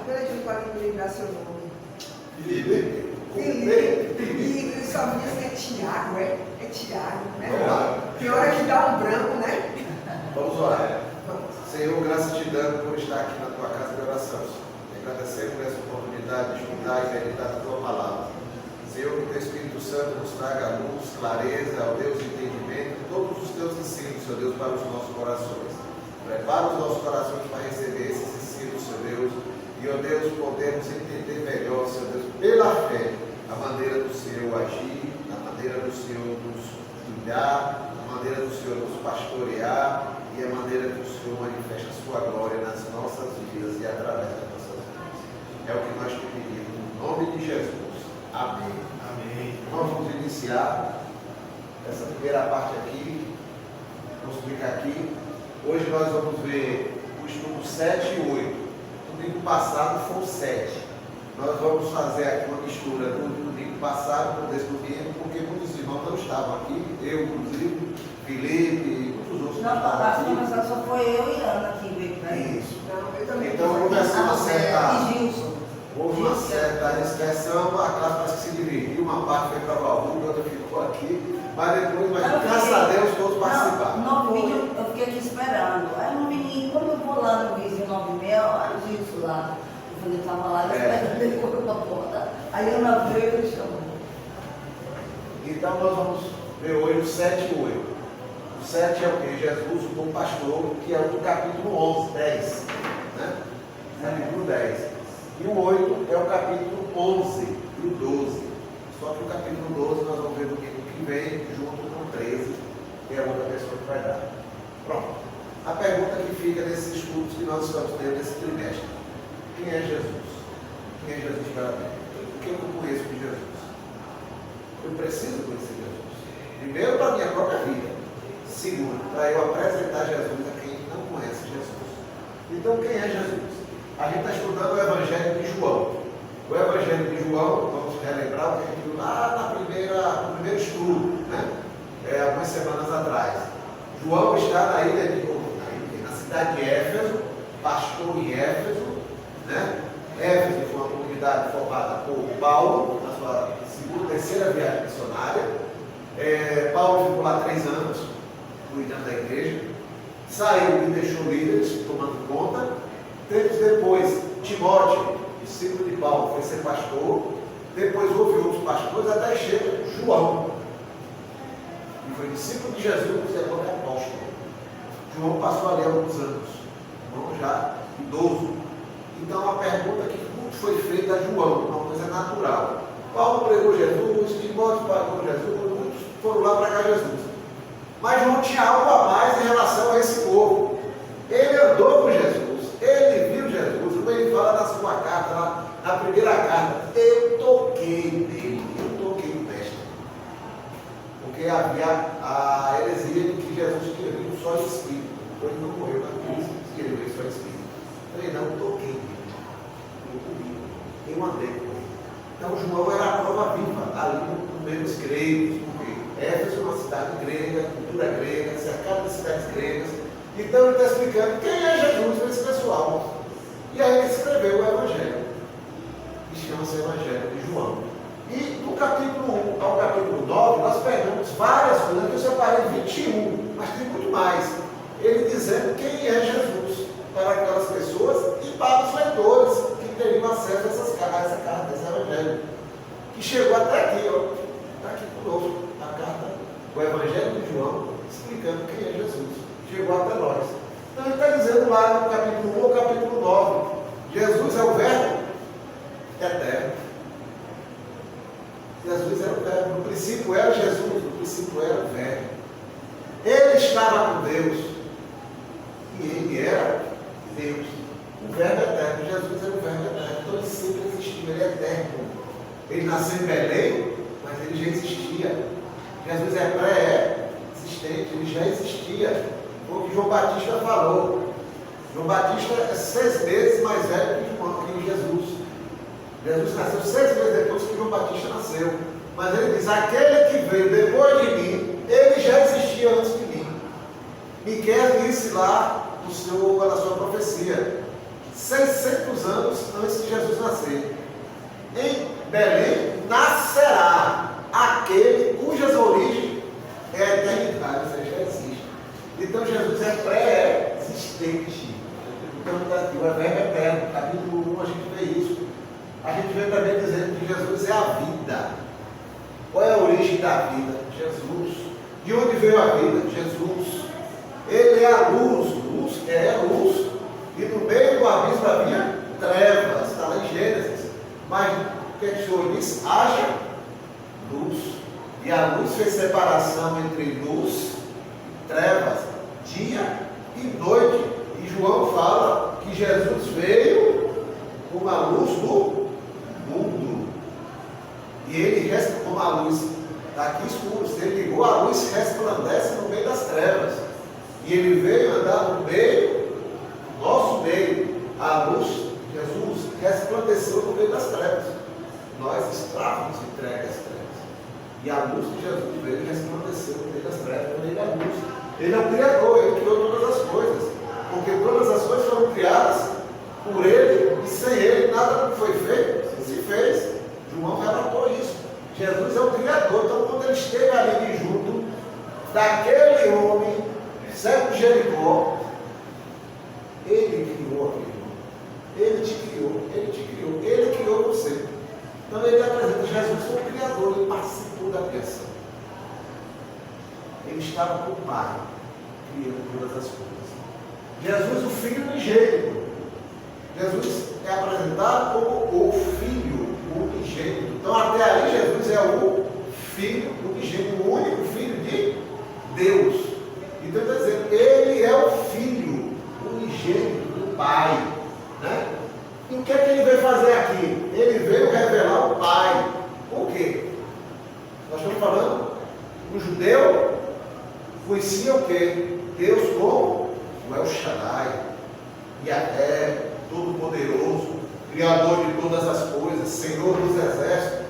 Peraí, não pode me lembrar seu nome. Felipe. E só me diz que é Tiago, é? É Tiago, né? Vamos lá. Tem hora que dá um branco, né? Vamos orar. Vamos. Senhor, graças te dando por estar aqui na tua casa de oração. Agradecer por essa oportunidade de estudar e meditar na tua palavra. Senhor, que o teu Espírito Santo nos traga luz, clareza, ó Deus, entendimento, todos os teus ensinos, Senhor Deus, para os nossos corações. Prepara os nossos corações para receber esses ensinos, Senhor Deus, e, ó Deus, podemos entender melhor, Senhor Deus, pela fé, a maneira do Senhor agir, a maneira do Senhor nos cuidar, a maneira do Senhor nos pastorear e a maneira que o Senhor manifesta a sua glória nas nossas vidas e através das nossas vidas. É o que nós te pedimos, no nome de Jesus. Amém. Amém. Nós vamos iniciar essa primeira parte aqui. Vamos explicar aqui. Hoje nós vamos ver o estudo 7 e 8. No domingo passado foi o 7. Nós vamos fazer aqui uma mistura do domingo passado com desse domingo, porque muitos irmãos não estavam aqui. Eu, inclusive, Felipe e muitos outros não estavam aqui. Mas só foi eu e Ana que veio para Isso. Não, eu também. Então houve assim uma certa. E Gilson. Houve uma certa dispersão, a classe parece que se dividiu, uma parte foi para Valdir, outra ficou aqui, mas depois, graças a Deus, todos participaram. Não, 9h20 eu fiquei aqui esperando. Aí no menino, quando eu vou lá no vizinho 9h30, olha o Gilson lá. Eu falei, estava lá, eu esperando ele correr na porta. Aí a Ana veio e ele chamou. Então nós vamos ver hoje o 7 e 8. O 7 é o que? Jesus, o bom pastor, que é o do capítulo 11, 10. Né? Capítulo 10. E o 8 é o capítulo 11 e o 12. Só que o capítulo 12 nós vamos ver no domingo que vem, junto com o 13, que é a outra pessoa que vai dar. Pronto. A pergunta que fica nesses estudos que nós estamos tendo nesse trimestre: quem é Jesus? Quem é Jesus para mim? O que eu conheço de Jesus? Eu preciso conhecer Jesus. Primeiro, para a minha própria vida. Segundo, para eu apresentar Jesus a quem não conhece Jesus. Então, quem é Jesus? A gente está estudando o Evangelho de João. O Evangelho de João, vamos relembrar o que a gente viu lá no primeiro estudo, né? Algumas semanas atrás. João está na ilha na cidade de Éfeso, pastor em Éfeso, né? Éfeso foi uma comunidade formada por Paulo, na sua terceira viagem missionária. Paulo ficou lá 3 anos, cuidando da igreja. Saiu e deixou líderes tomando conta. Tempos depois, Timóteo, discípulo de Paulo, foi ser pastor. Depois houve outros pastores, até chega João, que foi discípulo de Jesus e agora é apóstolo. João passou ali alguns anos, João já idoso. Então a pergunta que muito foi feita a João, uma coisa natural. Paulo pregou Jesus, Timóteo pregou Jesus, muitos foram lá pregar Jesus. Mas João tinha algo a mais em relação a esse povo. Ele andou com Jesus. Ele viu Jesus, como ele fala na sua carta, lá, na primeira carta: eu toquei nele, eu toquei no mestre. Porque havia a heresia de que Jesus tinha vindo só em espírito, então ele não morreu na cruz, que ele veio só em espírito. Então ele não toquei nele, eu comi, eu andei com ele. Então João era a prova viva, ali no meio dos gregos, porque Éfeso é uma cidade grega, cultura grega, cercada de cidades gregas. Então ele está explicando quem é Jesus para esse pessoal. E aí ele escreveu o Evangelho, que chama-se Evangelho de João. E do capítulo 1 ao capítulo 9, nós pegamos várias coisas, eu separei 21, mas tem muito mais. Ele dizendo quem é Jesus para aquelas pessoas e para os leitores que teriam acesso a essa carta, esse Evangelho, que chegou até aqui, ó. Está aqui conosco, a carta, o Evangelho de João, explicando quem é Jesus. Chegou até nós. Então ele está dizendo lá no capítulo 1 ao capítulo 9, Jesus é o verbo eterno. Jesus era o verbo. No princípio era Jesus, no princípio era o verbo. Ele estava com Deus e ele era Deus. O verbo eterno. Jesus era o verbo eterno. Então ele sempre existiu, ele é eterno. Ele nasceu em Belém, mas ele já existia. Jesus é pré-existente, ele já existia. Foi o que João Batista falou. João Batista é 6 vezes mais velho que Jesus. Jesus nasceu 6 vezes depois que João Batista nasceu. Mas ele diz: aquele que veio depois de mim, ele já existia antes de mim. Miqueias disse lá na sua profecia: 600 anos antes de Jesus nascer. Em Belém nascerá aquele cujas origens é a eternidade, ou seja, já existe. Então Jesus é pré-existente. Então está aqui, o verbo eterno, capítulo 1 a gente vê isso. A gente vê também dizendo que Jesus é a vida. Qual é a origem da vida? Jesus. De onde veio a vida? Jesus. Ele é a luz, luz é luz. E no meio do abismo havia trevas, está lá em Gênesis. Mas o que o Senhor diz? Haja luz. E a luz fez separação entre luz e trevas, dia e noite. E João fala que Jesus veio como a luz do mundo. E ele, como a luz está aqui escuro, se ele ligou, a luz resplandece no meio das trevas. E ele veio andar no meio, nosso meio. A luz, Jesus, resplandeceu no meio das trevas. Nós estávamos entregues às trevas. E a luz de Jesus veio e resplandeceu no meio das trevas. Ele é a luz. Ele é o Criador, ele criou todas as coisas. Porque todas as coisas foram criadas por ele e sem ele nada foi feito, se fez. João relatou isso. Jesus é o Criador. Então, quando ele esteve ali junto daquele homem, cego de Jericó, ele criou aquele homem. Ele te criou, ele criou você. Então ele apresenta Jesus como o Criador, ele participou da criação. Ele estava com o Pai, criando todas as coisas. Jesus, o Filho unigênito. Jesus é apresentado como o Filho unigênito. Então até aí Jesus é o Filho unigênito, o único Filho de Deus. Então está dizendo, ele é o Filho unigênito do Pai. Né? E o que é que ele veio fazer aqui? Ele veio revelar o Pai. Por quê? Nós estamos falando, o judeu conhecia o quê? Deus como o El Shaddai, Yahvé, Todo-Poderoso, Criador de todas as coisas, Senhor dos exércitos.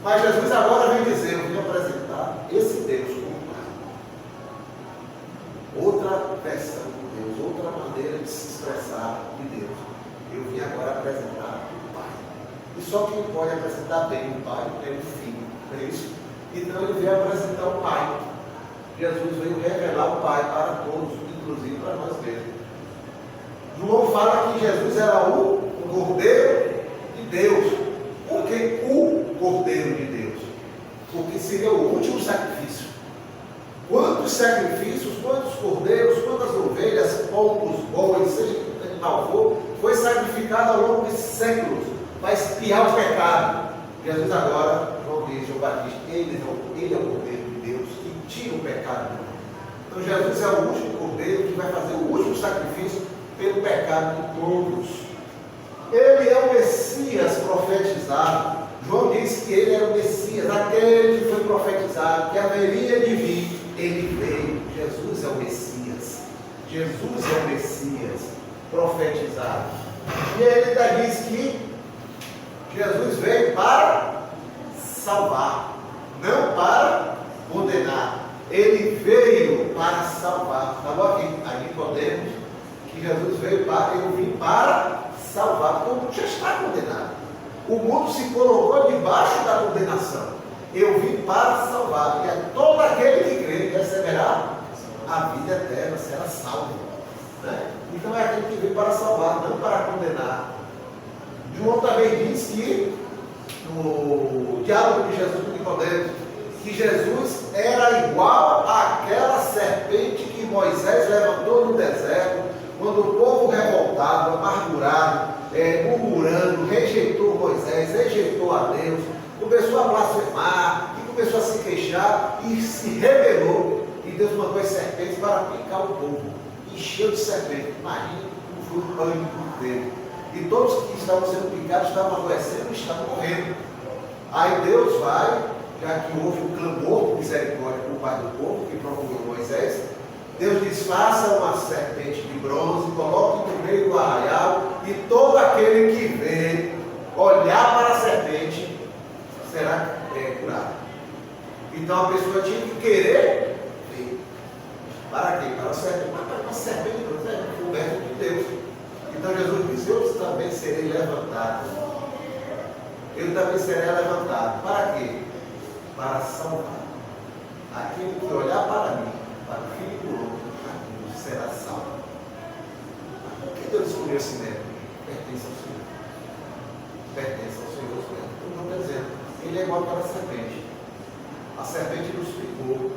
Mas Jesus agora vem dizer, eu vim apresentar esse Deus como Pai. Outra versão de Deus, outra maneira de se expressar de Deus. Eu vim agora apresentar o Pai. E só quem pode apresentar bem o Pai é o Filho, não é isso? Então ele veio apresentar o Pai. Jesus veio revelar o Pai para todos, inclusive para nós mesmos. João fala que Jesus era o Cordeiro de Deus. Por que o Cordeiro de Deus? Porque seria o último sacrifício. Quantos sacrifícios, quantos cordeiros, quantas ovelhas, pombos, bois, seja que animal for, foi sacrificado ao longo de séculos para expiar o pecado. Jesus agora, João diz, João Batista, ele é o Cordeiro de Deus que tira o pecado do mundo. Então Jesus é o último Cordeiro que vai fazer o último sacrifício pelo pecado de todos. Ele é o Messias profetizado. João disse que ele era o Messias, aquele que foi profetizado, que haveria de vir. Ele veio. Jesus é o Messias. Jesus é o Messias profetizado. E ele ainda diz que Jesus veio para salvar, não para condenar. Ele veio para salvar. Estava aqui, aqui podemos que Jesus veio para, eu vim para salvar, porque o mundo já está condenado. O mundo se colocou debaixo da condenação. Eu vim para salvar, e a todo aquele que crê receberá a vida eterna, será salvo. Né? Então é aquele que veio para salvar, não para condenar. João também diz que, no diálogo de Jesus com Nicodemo, que Jesus era igual àquela serpente que Moisés levantou no deserto, quando o povo revoltado, amargurado, murmurando, rejeitou Moisés, rejeitou a Deus, começou a blasfemar, e começou a se queixar, e se rebelou, e Deus mandou as serpentes para picar o povo, encheu de serpente. Imagina como foi o pânico dele. E todos que estavam sendo picados estavam adoecendo e estavam morrendo. Aí Deus vai, já que houve um clamor de misericórdia por parte do povo, que procurou Moisés, Deus diz, faça uma serpente de bronze, coloque no meio do arraial, e todo aquele que vê, olhar para a serpente, será curado. Então a pessoa tinha que querer ver. Para quê? Para a serpente. Mas para uma serpente de bronze é o verbo de Deus. E Então Jesus disse: eu também serei levantado. Eu também serei levantado. Para quê? Para salvar. Aquele que olhar para mim, para o Filho do Homem, será salvo. Por que Deus escolheu esse método? Pertence ao Senhor. Pertence ao Senhor os métodos. Então está dizendo, ele é igual para a serpente. A serpente nos picou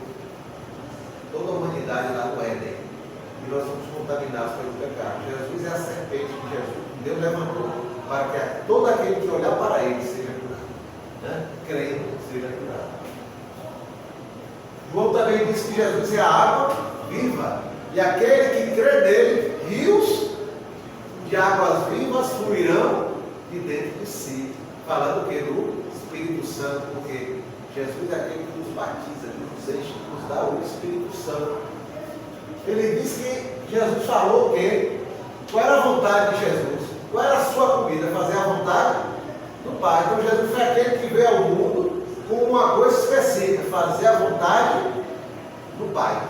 toda a humanidade lá no Éden. E nós somos contaminados pelo pecado. Jesus é a serpente que Deus levantou para que todo aquele que olhar para ele seja curado. Né? Crendo, seja curado. João também disse que Jesus é a água viva. E aquele que crê nele, rios de águas vivas fluirão de dentro de si. Falando o que? Do Espírito Santo, porque Jesus é aquele que nos batiza, que nos enche, que nos dá o Espírito Santo. Ele disse que Jesus falou o quê? Qual era a vontade de Jesus? Qual era a sua comida? Fazer a vontade do Pai. Então Jesus foi aquele que veio ao mundo com uma coisa específica, fazer a vontade do Pai.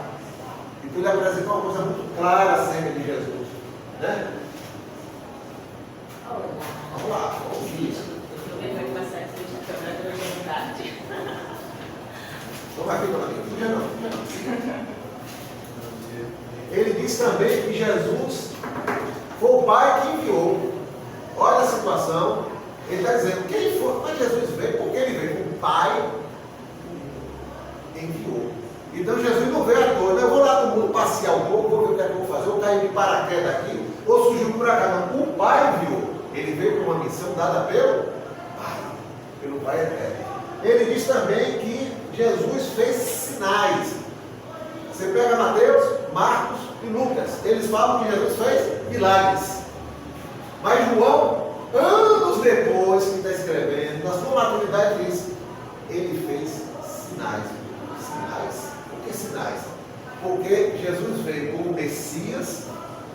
Então ele apresentou uma coisa muito clara acerca de Jesus. Né? Vamos lá, vamos ouvir. Toma aqui, não. Ele diz também que Jesus foi o Pai que enviou. Olha a situação. Ele está dizendo, quem foi? Mas Jesus veio porque ele veio. O Pai enviou. Então Jesus não veio à toa. Eu vou lá no mundo passear um pouco, vou ver o que é que eu vou fazer. Eu caí de paraquedas aqui, ou surgiu por acaso. Não. O Pai enviou. Ele veio com uma missão dada pelo Pai. Pelo Pai eterno. Ele diz também que Jesus fez sinais. Você pega Mateus, Marcos e Lucas. Eles falam que Jesus fez milagres. Mas João, anos depois que está escrevendo, na sua maturidade diz, ele fez sinais. Sinais? Por que sinais? Porque Jesus veio como Messias,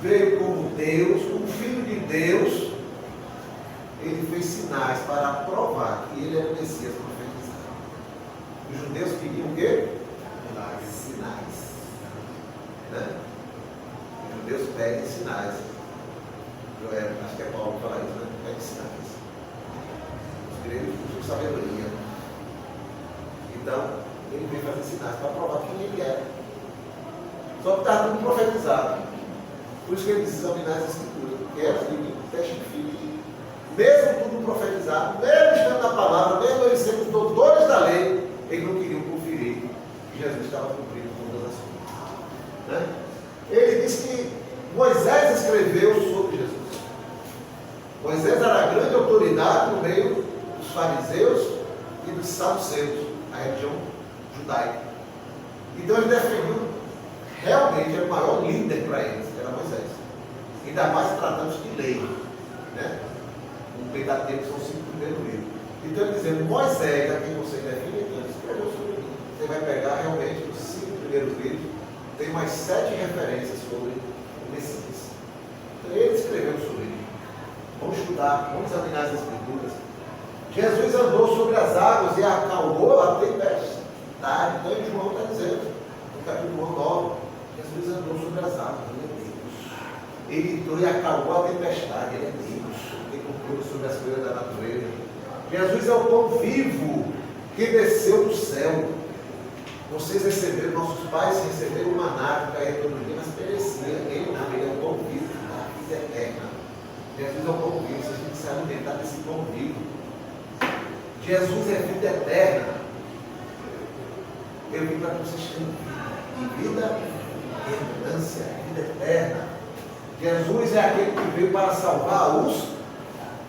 veio como Deus, como Filho de Deus. Ele fez sinais para provar que ele era o Messias profetizado. Os judeus queriam o quê? Milagres, sinais. Né? Os judeus pedem sinais. Acho que é Paulo que fala isso, né? Pedem sinais. Os gregos usam sabedoria. Então, ele veio fazer sinais para provar quem ele era. Só que está tudo profetizado. Por isso que ele diz examinar as escrituras, porque elas testificam. Mesmo tudo profetizado, mesmo estando na palavra, mesmo eles sendo doutores da lei, eles não queriam conferir que Jesus estava cumprindo todas as coisas. Né? Ele diz que Moisés escreveu sobre Jesus. Moisés era a grande autoridade no meio dos fariseus e dos saduceus, a religião judaica. Então ele definiu, realmente era o maior líder para eles, era Moisés. Ainda mais tratando de lei. Né? O Pentateuco são 5 primeiros livros. Então ele dizendo, Moisés, a quem você define, ele escreveu sobre mim. Você vai pegar realmente os 5 primeiros livros, tem mais 7 referências sobre o Messias. Então ele escreveu sobre ele. Vamos estudar, vamos examinar as escrituras. Jesus andou sobre as águas e acalmou a tempestade. Então João está dizendo, no capítulo 9, Jesus andou sobre as águas, ele é Deus. Ele entrou e acalmou a tempestade, ele é Deus. Ele controle sobre as coisas da natureza. Jesus é o pão vivo que desceu do céu. Vocês receberam, nossos pais receberam o maná que caía todo dia, mas perecia. Ele não, ele é o pão vivo da vida eterna. Jesus é o pão vivo, vocês têm que se alimentar desse pão vivo. Jesus é vida eterna. Eu vim para que vocês tenham vida e abundância, vida eterna. Jesus é aquele que veio para salvar os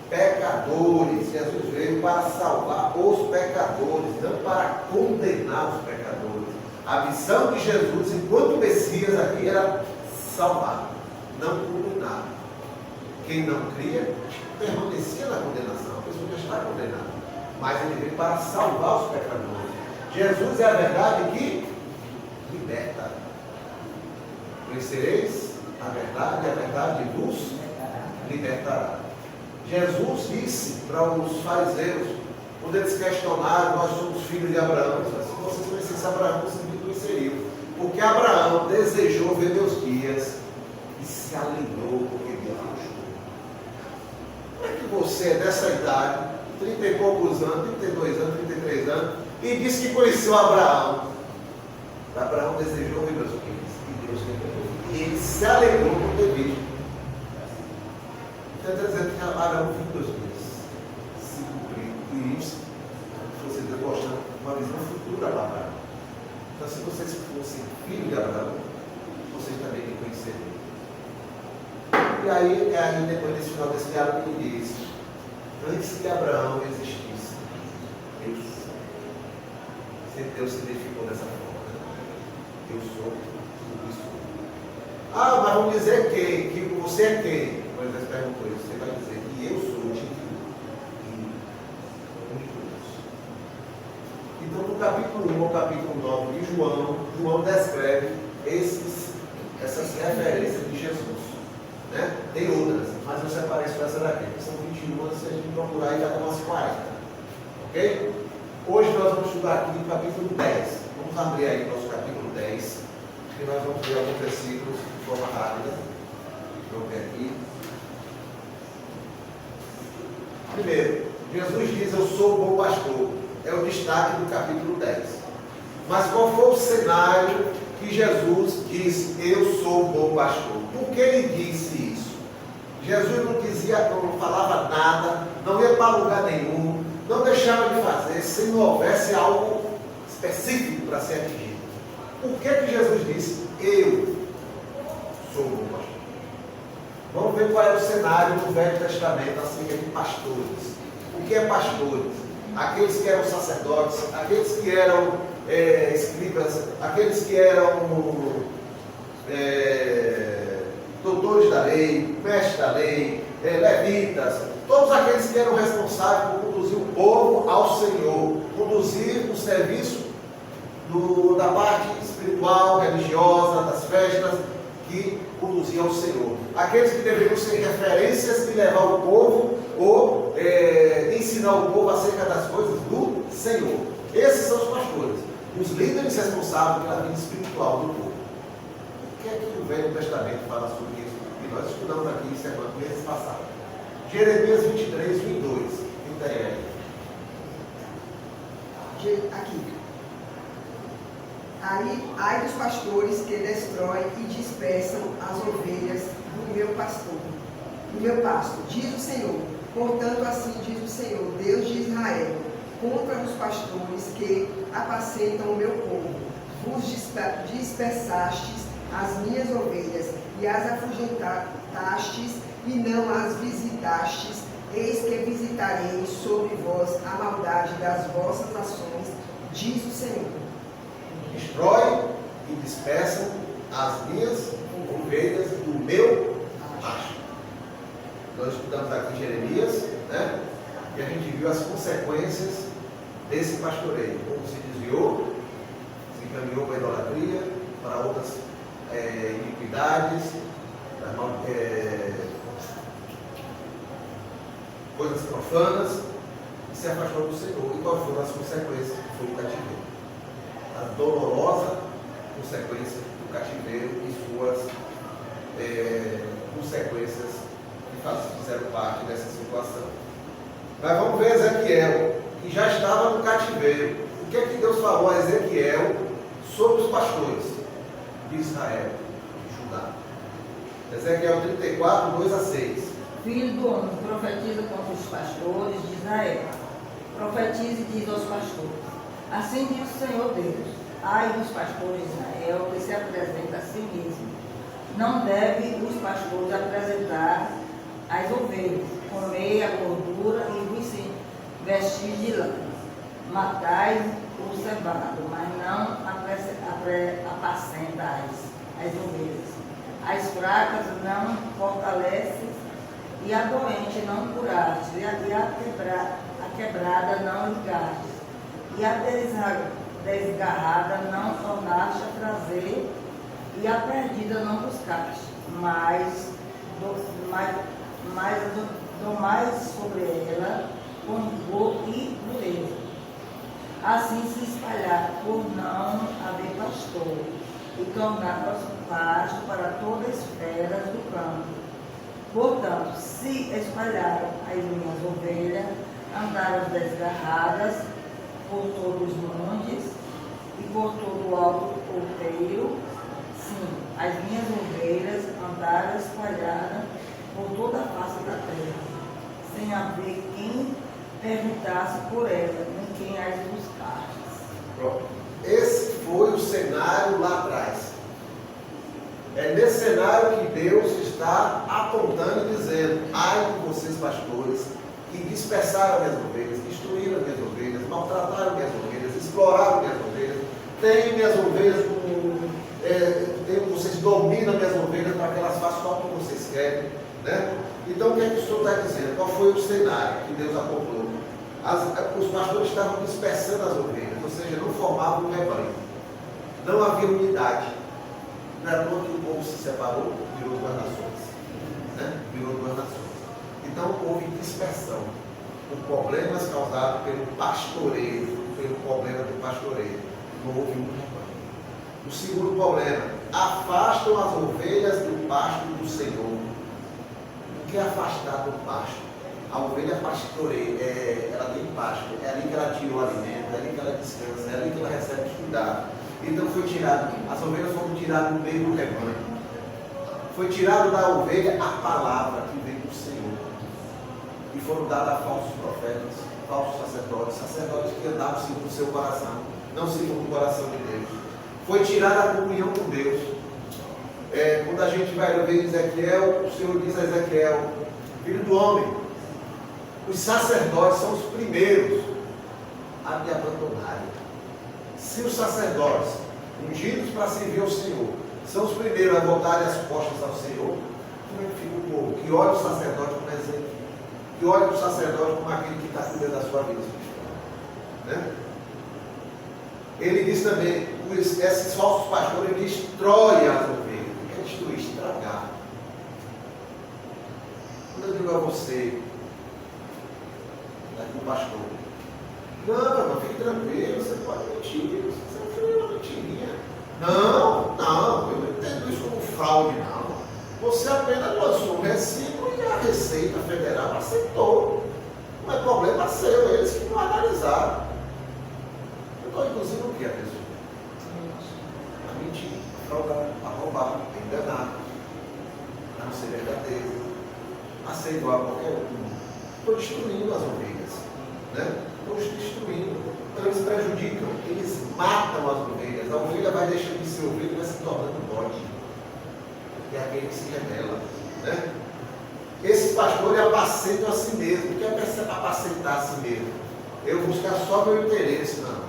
pecadores. Jesus veio para salvar os pecadores, não para condenar os pecadores. A missão de Jesus, enquanto Messias aqui, era salvar, não condenar. Quem não cria, permanecia na condenação. A pessoa já está condenada. Mas ele veio para salvar os pecadores. Jesus é a verdade que liberta. Conhecereis a verdade vos libertará. Jesus disse para os fariseus, quando eles questionaram, nós somos filhos de Abraão, se vocês conhecessem Abraão, vocês me conheceriam. Porque Abraão desejou ver meus dias e se alegrou porque Deus ajudou. você é dessa idade, 30 e poucos anos, 32 anos, 33 anos, e disse que conheceu Abraão. Abraão desejou ver meus filhos, e Deus revelou. E ele se alegrou por ter visto. Então, está dizendo que Abraão viu Deus se cumprir. E isso, você está mostrando uma visão futura para Abraão. Então, se vocês fossem filhos de Abraão, vocês também me conheceriam. E aí, depois desse final desse diálogo, ele diz: antes que Abraão existisse, Deus, Deus se identificou dessa forma. Né? Eu sou tudo isso. Ah, mas vamos dizer que você é quem? Moisés perguntou isso. Você vai dizer que eu sou o único Deus. Então, no capítulo 1 ao capítulo 9 de João descreve essas referências de Jesus. Né? Tem outras, mas eu separei só essa daqui. São 21, se a gente procurar, e já tem umas 40. Ok? Hoje nós vamos estudar aqui no capítulo 10. Vamos abrir aí o nosso capítulo 10, que nós vamos ver alguns versículos de forma rápida. Vamos ver aqui. Primeiro, Jesus diz: eu sou o bom pastor. É o destaque do capítulo 10. Mas qual foi o cenário que Jesus disse: eu sou o bom pastor? Por que ele disse isso? Jesus não dizia, não falava nada, não ia para lugar nenhum, não deixava de fazer se não houvesse algo específico para ser atingido. Por que Jesus disse: eu sou o bom pastor? Vamos ver qual é o cenário do Velho Testamento acerca de pastores. O que é pastores? Aqueles que eram sacerdotes, aqueles que eram escribas, aqueles que eram doutores da lei, mestres da lei, levitas, todos aqueles que eram responsáveis por conduzir o povo ao Senhor, conduzir o serviço da parte espiritual, religiosa, das festas, que conduzia ao Senhor. Aqueles que deveriam ser referências de levar o povo ou ensinar o povo acerca das coisas do Senhor. Esses são os pastores, os líderes responsáveis pela vida espiritual do povo. O que é que o Velho Testamento fala sobre isso? E nós estudamos aqui semana meses passados. Jeremias 23, 1 e 2. Quem tem aí? Aqui. Ai dos pastores que destroem e dispersam as ovelhas do meu pasto, diz o Senhor. Portanto, assim diz o Senhor, Deus de Israel, contra os pastores que apacentam o meu povo. Vos dispersastes as minhas ovelhas e as afugentastes e não as visitastes. Eis que visitarei sobre vós a maldade das vossas ações, diz o Senhor. Destrói e dispersam as minhas ovelhas do meu pasto. Nós estudamos aqui Jeremias, né? E a gente viu as consequências desse pastoreio. Como se desviou, se encaminhou para a idolatria, para outras iniquidades, coisas profanas, e se afastou do Senhor. E quais foram as consequências? Foi o cativeiro. A dolorosa consequência do cativeiro e suas consequências que fizeram parte dessa situação. Mas vamos ver Ezequiel, que já estava no cativeiro. O que é que Deus falou a Ezequiel sobre os pastores de Israel, de Judá? Ezequiel 34, 2 a 6. Filho do homem, profetiza contra os pastores de Israel. Profetiza e diz aos pastores: assim diz o Senhor Deus: ai dos pastores de Israel, que se apresenta a si mesmo. Não deve os pastores apresentar as ovelhas, comer a gordura e vos vestir de lã. Matai o cevado, mas não apacentais as ovelhas. As fracas não fortaleces, e a doente não curaste, e a quebrada não ligastes, e a desgarrada não tornaste a trazer, e a perdida não buscaste, mas domais sobre ela com rigor e dureza. Assim se espalhar por não haver pastor, e tornar pasto para todas as feras do campo. Portanto, se espalharam as minhas ovelhas andaram desgarradas por todos os montes e por todo o alto outeiro. Sim, as minhas ovelhas andaram espalhadas por toda a face da terra, sem haver quem perguntasse por elas, nem quem as buscasse. Pronto. Esse foi o cenário lá atrás. É nesse cenário que Deus está apontando e dizendo: ai de vocês, pastores, que dispersaram minhas ovelhas, destruíram minhas ovelhas, maltrataram minhas ovelhas, exploraram minhas ovelhas, têm minhas ovelhas vocês dominam minhas ovelhas para que elas façam só o que vocês querem, né? Então o que é que o Senhor está dizendo? Qual foi o cenário que Deus apontou? Os pastores estavam dispersando as ovelhas, ou seja, não formavam um rebanho, não havia unidade. Não é todo que o povo se separou, virou duas nações, né? Virou duas nações. Então houve dispersão por problemas causados pelo pastoreio, pelo problema do pastoreio. Não houve um rebanho. O segundo problema: afastam as ovelhas do pasto do Senhor. O que é afastar do pasto? A ovelha pastoreia, ela tem pasto, é ali que ela tira o alimento, é ali que ela descansa, é ali que ela recebe os cuidados. Então foi tirado, as ovelhas foram tiradas do meio do rebanho. Foi tirado da ovelha a palavra que veio do Senhor. E foram dadas a falsos profetas, falsos sacerdotes que andavam segundo o seu coração, não segundo o coração de Deus. Foi tirada a comunhão com Deus. Quando a gente vai ver Ezequiel, o Senhor diz a Ezequiel: filho do homem, os sacerdotes são os primeiros a me abandonarem. Se os sacerdotes, ungidos para servir ao Senhor, são os primeiros a voltarem as costas ao Senhor, como é que fica o povo? Que olha o sacerdote como exemplo, que olha o sacerdote como aquele que está cuidando da sua vida espiritual, né? Ele diz também: esses falsos pastores destroem as ovelhas. O que é destruir? Estragar. Quando eu digo a você, daqui o pastor: não, irmão, fique tranquilo, você pode mentir, você não uma mentirinha. Não, eu não entendo isso como fraude, não. Você apenas lançou um recibo e a Receita Federal aceitou. Não é problema seu, eles que não analisaram. Eu estou induzindo o que a pessoa? A mentir, a fraudar, a roubar, a enganar, a não ser verdadeiro, a ser igual a qualquer um. Estou destruindo as ovelhas, né? Estou destruindo. Então eles prejudicam, eles matam as ovelhas. A ovelha vai deixando de ser ovelha e vai se tornando bode. Que é aquele que se rebela, né? Esses pastores apacentam a si mesmo. O que é apacentar a si mesmo? Eu buscar só meu interesse, não.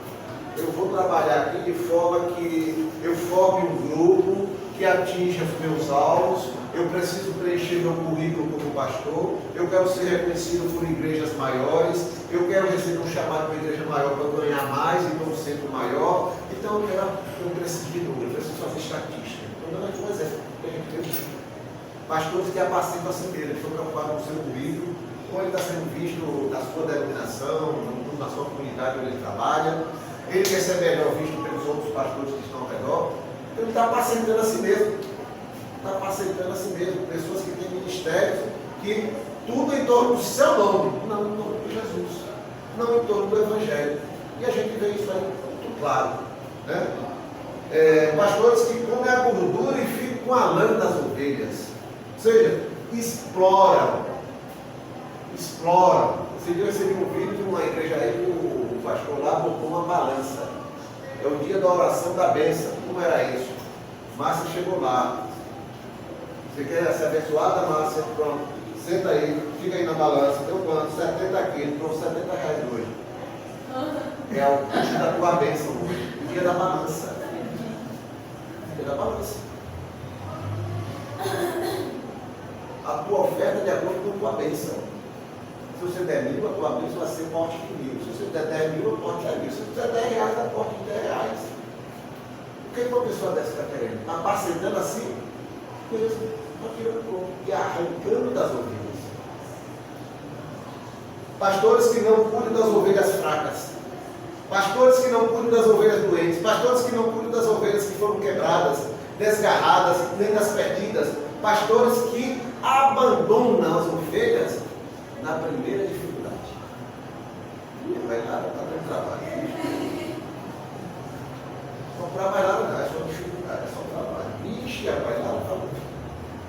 Eu vou trabalhar aqui de forma que eu forme um grupo que atinja os meus alvos. Eu preciso preencher meu currículo como pastor. Eu quero ser reconhecido por igrejas maiores. Eu quero receber um chamado para uma igreja maior para eu ganhar mais e para um centro maior. Então eu preciso de número, eu preciso fazer estatística. Estou dando aqui um exemplo. Pastores que apacentam a si mesmo, estão preocupados com o seu currículo, como ele está sendo visto na sua denominação, na sua comunidade onde ele trabalha. Ele quer ser melhor visto pelos outros pastores que estão ao redor. Então ele está apacentando a si mesmo. Está apacentando a si mesmo. Pessoas que têm ministérios, que tudo em torno do seu nome, não em torno de Jesus, não em torno do Evangelho. E a gente vê isso aí muito claro, né? Pastores que comem a gordura e ficam com a lã das ovelhas. Ou seja, exploram. Esse dia eu recebi um vídeo de uma igreja aí, o pastor lá botou uma balança. É o dia da oração da bênção. Como era isso? Márcia chegou lá. Você quer ser abençoada, Márcia? Pronto. Senta aí, fica aí na balança. Deu quanto? 70 quilos. Trouxe R$70 hoje. É o custo da tua bênção hoje. O dia da balança. O dia da balança. A tua oferta de acordo com a tua bênção. Se você der 1.000, a tua bênção vai ser porte de 1.000. Se você der 10.000, a porte de 10.000. Se você der R$10, a porte de R$10. O que uma pessoa dessa está querendo? Está apacentando assim? Coisa, está tirando pouco e arrancando das ovelhas. Pastores que não cuidam das ovelhas fracas. Pastores que não cuidam das ovelhas doentes. Pastores que não cuidam das ovelhas que foram quebradas, desgarradas, nem das perdidas. Pastores que abandonam as ovelhas na primeira dificuldade. Não vai nada, está dando trabalho. Comprar mais nada não, é só dificuldade, é só trabalho. Vixe, rapaz, lá falou.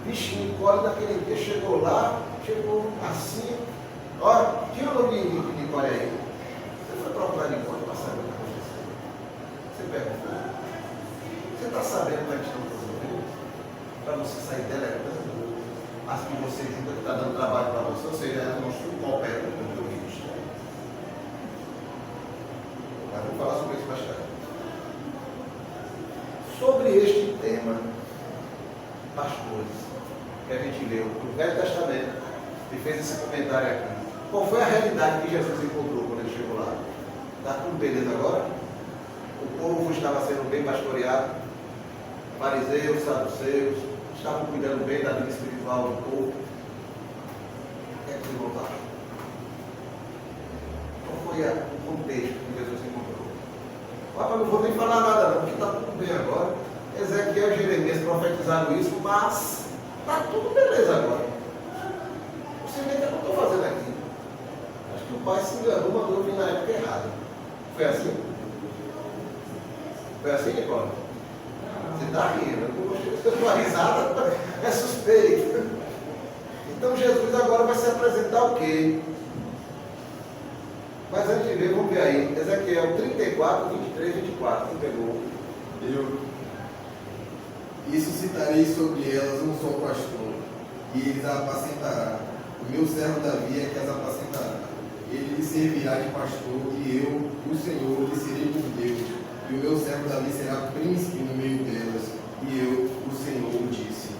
Vixe, Nicole naquele dia chegou lá, chegou assim. Olha, tira o nome de Nicole aí. Você foi procurar Nicole para saber o que aconteceu. Você perguntou. Você está sabendo como é que estão resolvendo? Para você sair deletando as que você julga que está dando trabalho para você, ou seja, elas não estão cooperando com o teu ministério. Mas vamos falar sobre isso mais tarde. Sobre este tema, pastores, que a gente leu no Velho Testamento e fez esse comentário aqui. Qual foi a realidade que Jesus encontrou quando ele chegou lá? Está tudo beleza agora? O povo estava sendo bem pastoreado, fariseus, saduceus, estavam cuidando bem da vida espiritual do povo. O que é que vocês voltaram? Qual foi o contexto que Jesus encontrou? Papai, não vou nem falar nada não, porque está tudo bem agora. Ezequiel e Jeremias profetizaram isso, mas está tudo beleza agora. Não sei nem o que eu estou fazendo aqui. Acho que o pai se enganou, mandou eu vir na época errada. Foi assim? Foi assim, Nicole? Você está rindo, a tua risada é suspeita. Então Jesus agora vai se apresentar o quê? Mas antes de ver, vamos ver aí. Ezequiel 34, 23, 24. Quem pegou? E suscitarei sobre elas um só pastor, e eles a apacentará. O meu servo Davi é que as apacentará. Ele lhe servirá de pastor, e eu, o Senhor, lhe serei por Deus. E o meu servo Davi será príncipe no meio delas. E eu, o Senhor, o disse.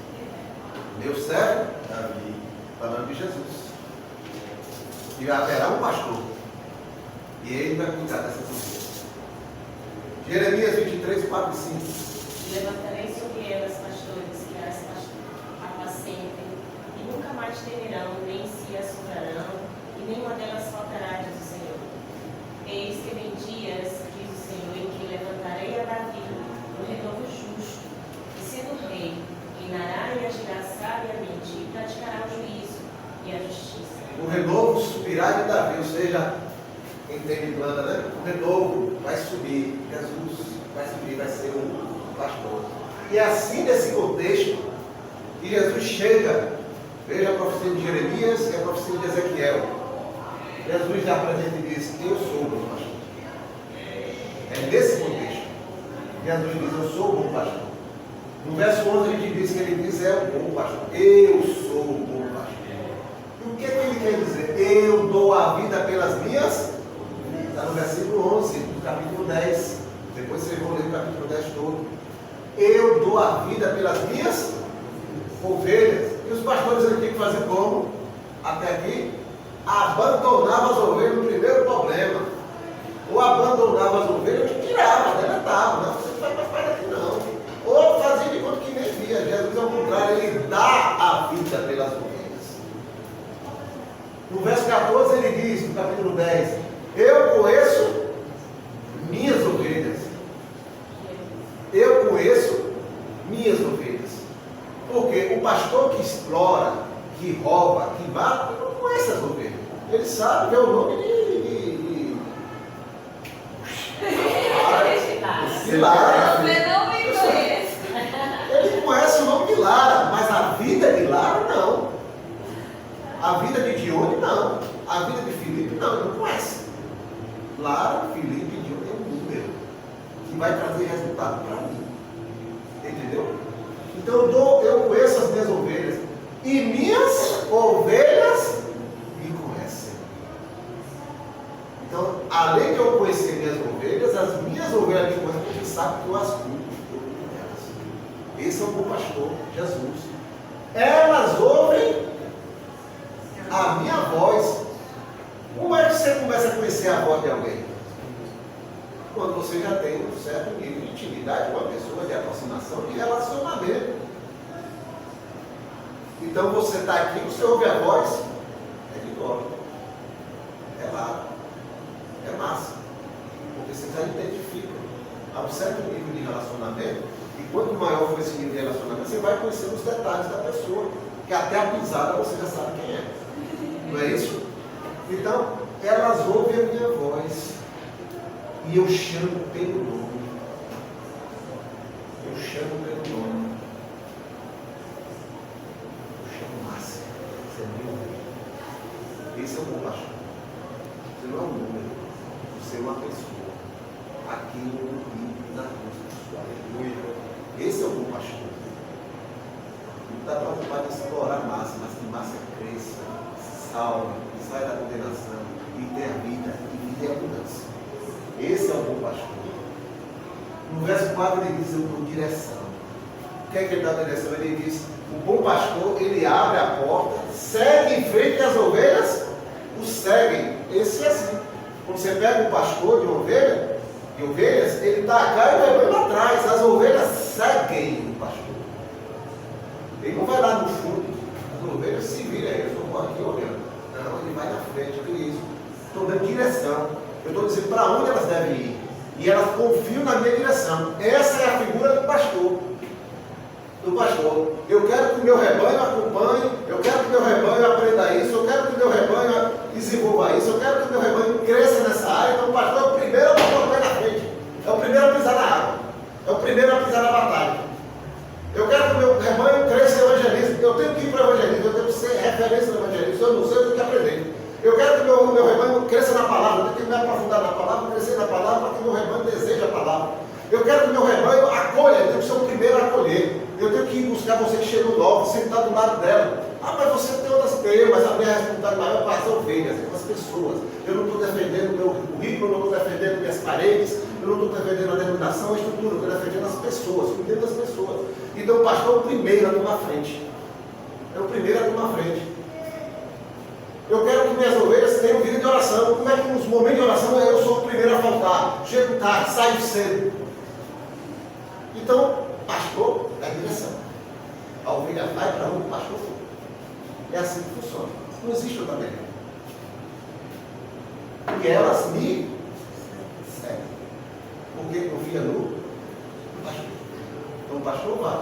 Meu servo? Davi. Falando de Jesus. E haverá um pastor. E ele vai cuidar dessas ovelhas. Jeremias 23, 4 e 5. Levantarei sobre elas pastores que as apacentem, e nunca mais temerão, nem se assombrarão, e nenhuma delas faltará, diz o Senhor. Eis que vem dias, diz o Senhor, em que levantarei a Davi um renovo justo, e sendo rei, reinará e agirá sabiamente, e praticará o juízo e a justiça. O renovo subirá de Davi, ou seja, quem tem planta, né? O renovo vai subir. Jesus vai subir, vai ser o pastor. E assim, nesse contexto, que Jesus chega, veja a profecia de Jeremias e a profecia de Ezequiel. Jesus já apresenta e diz: eu sou o bom pastor. É nesse contexto. Jesus diz: eu sou o bom pastor. No verso 11 a gente diz que ele diz: é o bom pastor. Eu sou o bom pastor. E o que ele quer dizer? Eu dou a vida pelas minhas. Está no versículo 11 do capítulo 10. Depois vocês vão ler o capítulo 10 todo. Eu dou a vida pelas minhas ovelhas. E os pastores eles tinham que fazer como? Até aqui, abandonavam as ovelhas no primeiro problema. Ou abandonavam as ovelhas ou tiravam, deletavam. Não, você não vai mais para aqui não. Ou fazia de conta que nem via. Jesus, ao contrário, ele dá a vida pelas ovelhas. No verso 14 ele diz, no capítulo 10, eu conheço minhas ovelhas. Eu conheço minhas ovelhas. Porque o pastor que explora, que rouba, que mata, não conhece as ovelhas. Ele sabe que é o nome de Lara. Você não me conhece. Ele conhece o nome de Lara, mas a vida de Lara não. A vida de Dione não. A vida de Filipe não, ele não conhece. Lara, Filipe e Dione é um número que vai trazer resultado para mim. Entendeu? Então eu conheço as minhas ovelhas. E minhas ovelhas me conhecem. Então, além de eu conhecer minhas ovelhas, as minhas ovelhas me conhecem, porque sabem que eu as cuido. Esse é o bom pastor, Jesus. Elas ouvem a minha voz. Como é que você começa a conhecer a voz de alguém? Quando você já tem um certo nível de intimidade com a pessoa, de aproximação, de relacionamento. Então você está aqui, você ouve a voz, é de glória. É lá. É massa. Porque você já identifica. Há um certo nível de relacionamento, e quanto maior for esse nível de relacionamento, você vai conhecendo os detalhes da pessoa, que até a pisada você já sabe quem é. Não é isso? Então, elas ouvem a minha voz e eu chamo pelo nome. Eu chamo pelo nome. Eu chamo Márcia. Você é meu rei. Esse é o bom pastor. Você não é um número. Você é uma pessoa. Aqui no livro da cruz. Aleluia. Esse é o bom pastor. Não está preocupado em explorar Márcia, mas que Márcia cresça, se salve, saia da condenação e tenha vida e vida em abundância. Esse é o bom pastor. No verso 4 ele diz: eu dou direção. O que é que ele dá direção? Ele diz: o bom pastor, ele abre a porta, segue em frente às ovelhas, o seguem. Esse é assim. Quando você pega um pastor de ovelhas, ele está cá e o rebanho lá atrás. As ovelhas seguem o pastor. Ele não vai lá no fundo. As ovelhas se viram aí, eu estou aqui olhando. Não, ele vai na frente. O que é isso? Estou dando direção. Eu estou dizendo para onde elas devem ir. E elas confiam na minha direção. Essa é a figura do pastor. Eu quero que o meu rebanho acompanhe, eu quero que o meu rebanho aprenda isso, eu quero que o meu rebanho desenvolva isso, eu quero que o meu rebanho cresça nessa área. Então o pastor é o primeiro a botar o pé na frente, é o primeiro a pisar na água, é o primeiro a pisar na batalha. Eu quero que o meu rebanho cresça em evangelismo, eu tenho que ir para o evangelismo, eu tenho que ser referência no evangelismo, se eu não sei, eu tenho que aprender. Eu quero que o meu rebanho cresça na palavra, eu tenho que me aprofundar na palavra, crescer na palavra, para que o meu rebanho deseje a palavra. Eu quero que o meu rebanho acolha, eu tenho que ser o primeiro a acolher. Eu tenho que ir buscar você que chegou novo, sentar do lado dela. Ah, mas você tem outras temas, mas a minha responsabilidade maior é para as ovelhas, é para as pessoas. Eu não estou defendendo o meu currículo, eu não estou defendendo minhas paredes, eu não estou defendendo a denominação, a estrutura, eu estou defendendo as pessoas, cuidando das pessoas. Então o pastor é o primeiro a tomar frente. É o primeiro a tomar frente. Eu quero que minhas ovelhas tenham vida de oração. Como é que nos momentos de oração eu sou o primeiro a faltar? Chego tarde, saio cedo. Então, pastor é a direção. A ovelha vai para onde o pastor for. É assim que funciona. Não existe outra maneira. E elas me seguem. Porque confia no pastor. Então o pastor vai.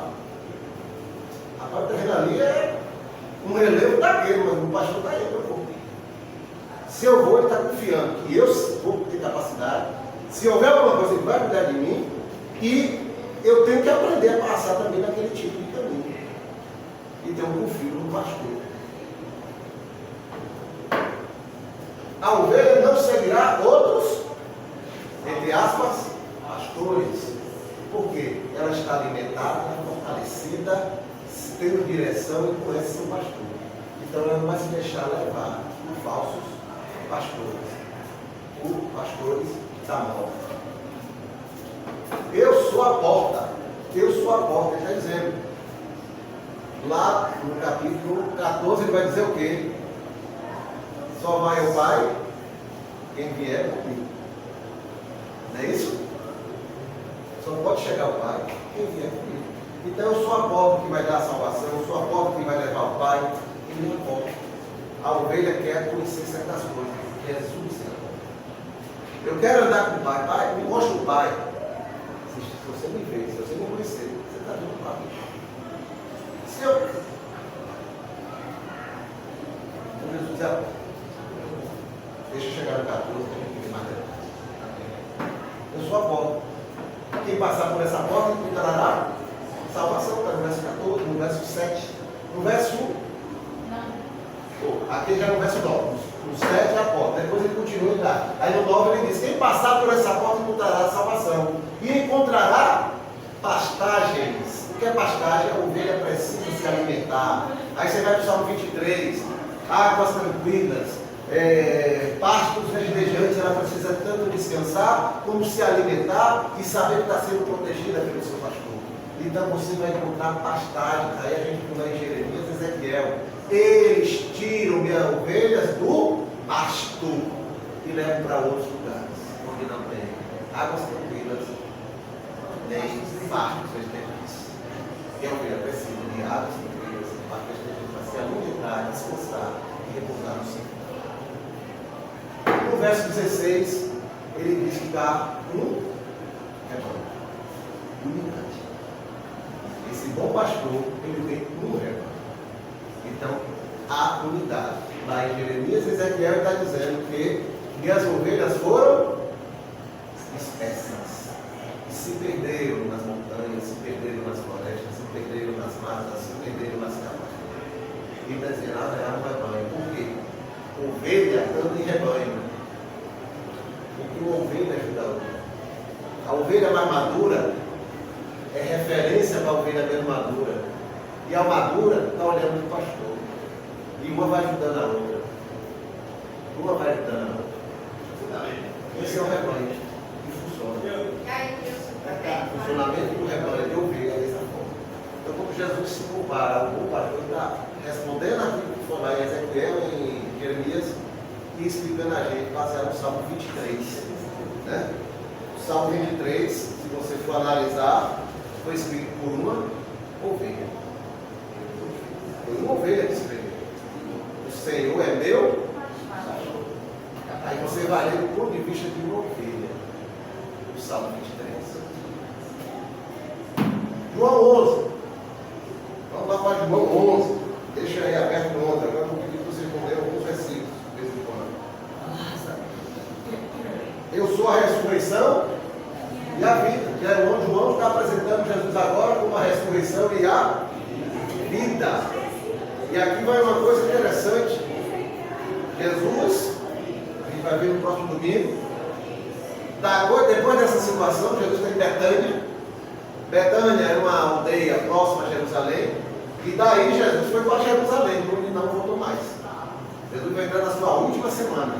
A parte da ali é um relevo daquele, mas o pastor está aí, eu vou. Se eu vou, ele está confiando que eu vou ter capacidade. Se houver alguma coisa, ele vai cuidar de mim. E eu tenho que aprender a passar também naquele tipo de caminho. Então eu confio no pastor. A ovelha não seguirá outros, entre aspas, pastores. Por quê? Ela está alimentada, fortalecida, tendo direção e conhece seu pastor. Então ela não vai se deixar levar por falsos pastores, por pastores da morte. Eu sou a porta. Eu sou a porta, ele está dizendo. Lá no capítulo 14 ele vai dizer o quê? Só vai ao Pai quem vier comigo. Não é isso? Só pode chegar ao Pai quem vier comigo. Então eu sou a porta que vai dar a salvação, eu sou a porta que vai levar ao Pai, e não importa. A ovelha quer conhecer certas coisas, quer subir. Eu quero andar com o Pai. Pai, me mostra o Pai. Se você me ver, se você me conhecer, você está vendo o Pai. Se eu... Jesus é... Deixa eu chegar no 14, que tem mais detalhes. Eu sou a porta. Quem passar por essa porta encontrará salvação. Está no verso 14, no verso 7. No verso 1. Aqui já no verso 9. No 7 é a porta. Depois ele continua e dá. Aí no 9 ele diz: quem passar por essa porta encontrará salvação. E encontrará pastagens. O que é pastagem? A ovelha precisa se alimentar. Aí você vai para o Salmo 23. Águas tranquilas. Pastos verdejantes, ela precisa tanto descansar como se alimentar e saber que está sendo protegida pelo seu pastor. Então você vai encontrar pastagens. Aí a gente vai em Jeremias e Ezequiel. Eles tiram minhas ovelhas do pasto e levam para outros lugares onde não tem águas tranquilas nem pastos verdejantes. E a ovelha precisa de águas tranquilas, pastos verdejantes para se alimentar, descansar e repousar no Senhor. No verso 16, ele diz que dá um rebanho, unidade. Esse bom pastor, ele tem um rebanho. Então, há unidade. lá em Jeremias, Ezequiel está dizendo que minhas ovelhas foram dispersas. E se perderam nas montanhas, se perderam nas florestas, se perderam nas matas, se perderam nas cavernas. E está dizendo, é um rebanho. Por quê? Ovelha anda em rebanho. Porque uma ovelha ajuda a outra. A ovelha mais madura é referência para a ovelha menos madura. E a madura está olhando para o pastor. E uma vai ajudando a outra. Uma vai ajudando a outra. Esse é o rebanho que funciona. O funcionamento do rebanho é de ovelha dessa forma. Então, como Jesus se compara ao bom pastor, está respondendo aquilo que foi lá em Ezequiel, em Jeremias, e explicando a gente, baseado no Salmo 23. Né? O Salmo 23, se você for analisar, foi escrito por uma ovelha. Foi uma ovelha que escreveu. O Senhor é meu pastor. Aí você vai ler do ponto de vista de uma ovelha. O Salmo 23. João 11. Vamos lá para João 11. Deixa aí aberto no outro. Agora eu vou pedir para você responder alguns versículos de vez em quando. Eu sou a ressurreição e a vida. Que é onde João está apresentando Jesus agora como a ressurreição e a vida. E aqui vai uma coisa interessante. Jesus, a gente vai ver no próximo domingo, depois dessa situação, Jesus está em Betânia. Betânia era uma aldeia próxima a Jerusalém. E daí Jesus foi para Jerusalém, onde não voltou mais. Jesus vai entrar na sua última semana.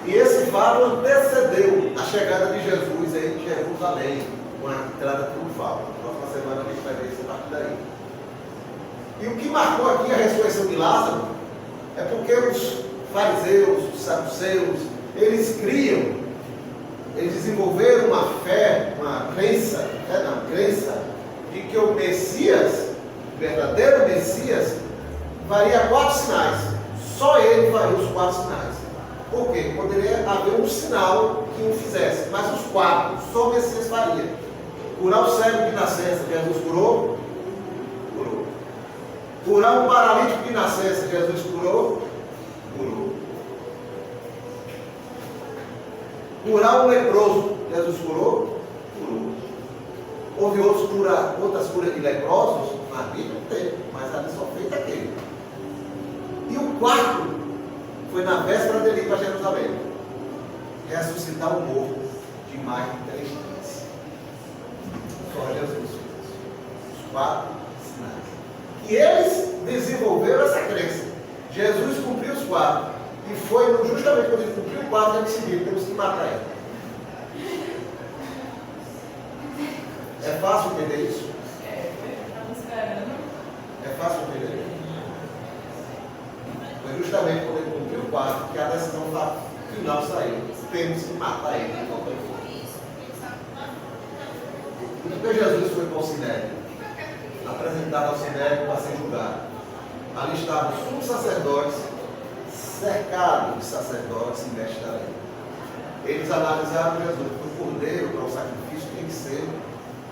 E esse faro antecedeu a chegada de Jesus em Jerusalém, com a entrada triunfal. Na próxima semana a gente vai ver isso a partir daí. E o que marcou aqui a ressurreição de Lázaro é porque os fariseus, os saduceus, eles criam, eles desenvolveram uma fé, uma crença, de que o Messias, o verdadeiro Messias, faria 4 sinais. Só ele faria os 4 sinais. Por quê? Poderia haver um sinal que o fizesse, mas os 4, só o Messias faria. Curar o cego de nascença, Jesus curou? Curou. Curar um paralítico de nascença, Jesus curou? Curou. Curar um leproso, Jesus curou? Curou. Houve outras curas de leprosos? Na Bíblia não tem, mas ali só fez aquele. E o 4 foi na véspera dele ir para Jerusalém. Ressuscitar o morto de mais de 3 dias. Só Jesus fez. Os 4 sinais. E eles desenvolveram essa crença. Jesus cumpriu os 4. E foi justamente quando ele cumpriu o 4, ele decidiu, temos que matar ele. É fácil entender isso? Estamos esperando. É fácil entender? Foi justamente quando ele cumpriu o 4 que a decisão final saiu. Temos que matar ele. Porque Jesus foi para o Sinédrio, apresentado ao Sinédrio para ser julgado. Ali estavam os sumos sacerdotes, cercados de sacerdotes e mestres da lei. Eles analisaram Jesus. O cordeiro para o sacrifício tem que ser